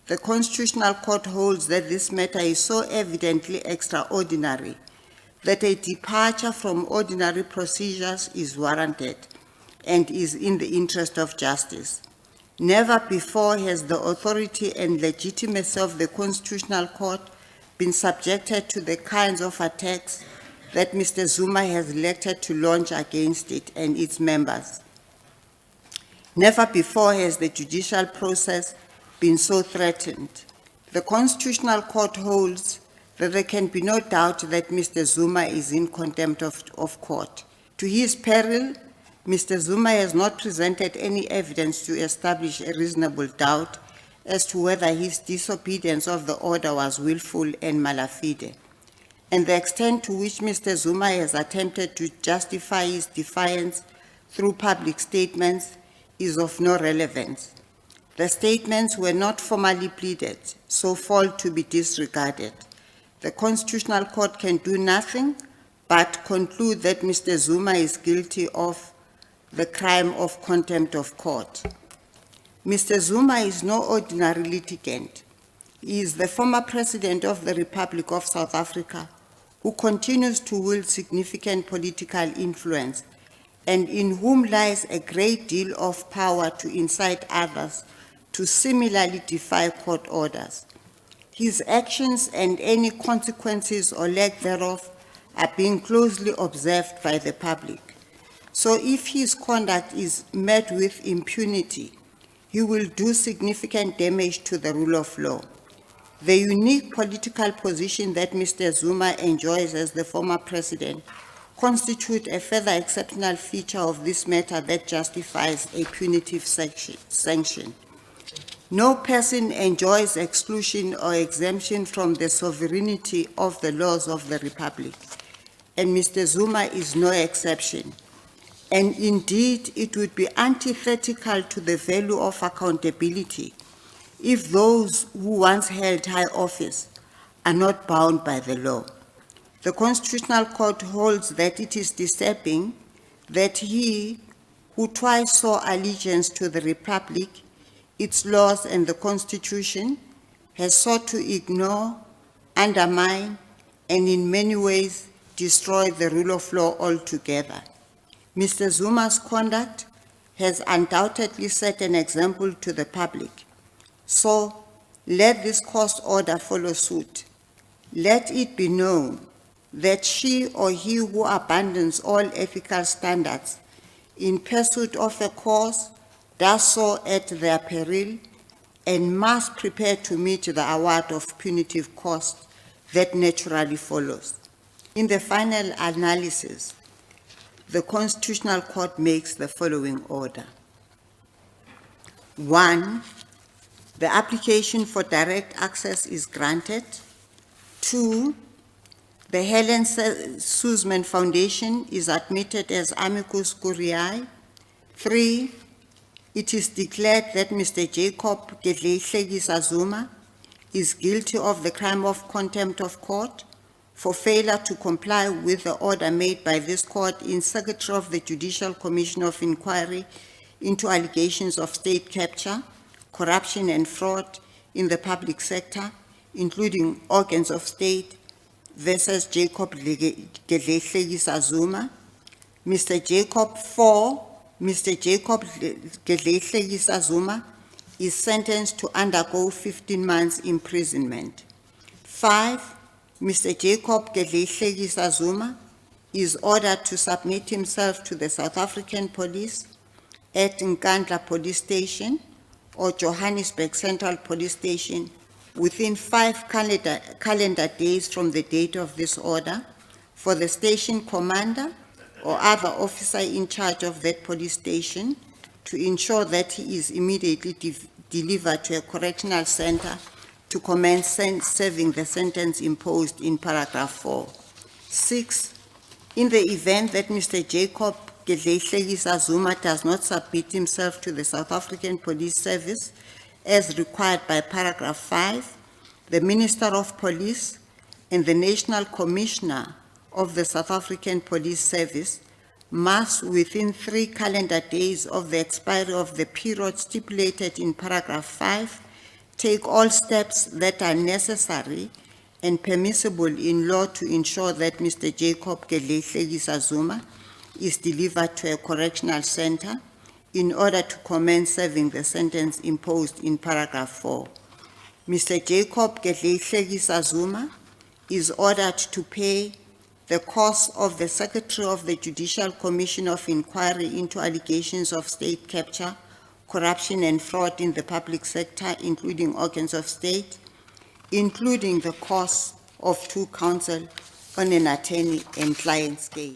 the Constitutional Court holds that this matter is so evidently extraordinary that a departure from ordinary procedures is warranted and is in the interest of justice. Never before has the authority and legitimacy of the Constitutional Court been subjected to the kinds of attacks that Mr. Zuma has elected to launch against it and its members. Never before has the judicial process been so threatened. The Constitutional Court holds that there can be no doubt that Mr. Zuma is in contempt of court. To his peril, Mr. Zuma has not presented any evidence to establish a reasonable doubt as to whether his disobedience of the order was willful and mala fide, and the extent to which Mr. Zuma has attempted to justify his defiance through public statements is of no relevance. The statements were not formally pleaded, so fall to be disregarded. The Constitutional Court can do nothing but conclude that Mr. Zuma is guilty of the crime of contempt of court. Mr. Zuma is no ordinary litigant. He is the former President of the Republic of South Africa, who continues to wield significant political influence and in whom lies a great deal of power to incite others to similarly defy court orders. His actions and any consequences or lack thereof are being closely observed by the public. So if his conduct is met with impunity, he will do significant damage to the rule of law. The unique political position that Mr. Zuma enjoys as the former president constitutes a further exceptional feature of this matter that justifies a punitive sanction. No person enjoys exclusion or exemption from the sovereignty of the laws of the Republic, and Mr. Zuma is no exception. And indeed, it would be antithetical to the value of accountability if those who once held high office are not bound by the law. The Constitutional Court holds that it is disturbing that he who twice saw allegiance to the Republic, its laws and the Constitution, has sought to ignore, undermine, and in many ways destroy the rule of law altogether. Mr. Zuma's conduct has undoubtedly set an example to the public. So let this court order follow suit. Let it be known that she or he who abandons all ethical standards in pursuit of a cause does so at their peril and must prepare to meet the award of punitive cost that naturally follows. In the final analysis, the Constitutional Court makes the following order. 1, the application for direct access is granted. 2, the Helen Suzman Foundation is admitted as amicus curiae. 3, it is declared that Mr. Jacob Zuma is guilty of the crime of contempt of court for failure to comply with the order made by this court in Secretary of the Judicial Commission of Inquiry into allegations of state capture, corruption and fraud in the public sector, including organs of state, versus Jacob Zuma. Mr. Jacob Zuma is sentenced to undergo 15 months imprisonment. 5, Mr. Jacob Zuma is ordered to submit himself to the South African Police at Nkandla Police Station or Johannesburg Central Police Station within 5 calendar days from the date of this order for the station commander or other officer in charge of that police station to ensure that he is immediately delivered to a correctional center to commence serving the sentence imposed in paragraph 4. 6, in the event that Mr. Jacob Zuma does not submit himself to the South African Police Service as required by paragraph 5, the Minister of Police and the National Commissioner of the South African Police Service must, within 3 calendar days of the expiry of the period stipulated in paragraph 5, take all steps that are necessary and permissible in law to ensure that Mr. Jacob Zuma is delivered to a correctional center in order to commence serving the sentence imposed in paragraph 4. Mr. Jacob Zuma is ordered to pay the cost of the Secretary of the Judicial Commission of Inquiry into allegations of state capture, corruption and fraud in the public sector, including organs of state, including the cost of 2 counsel on an attorney and client scale.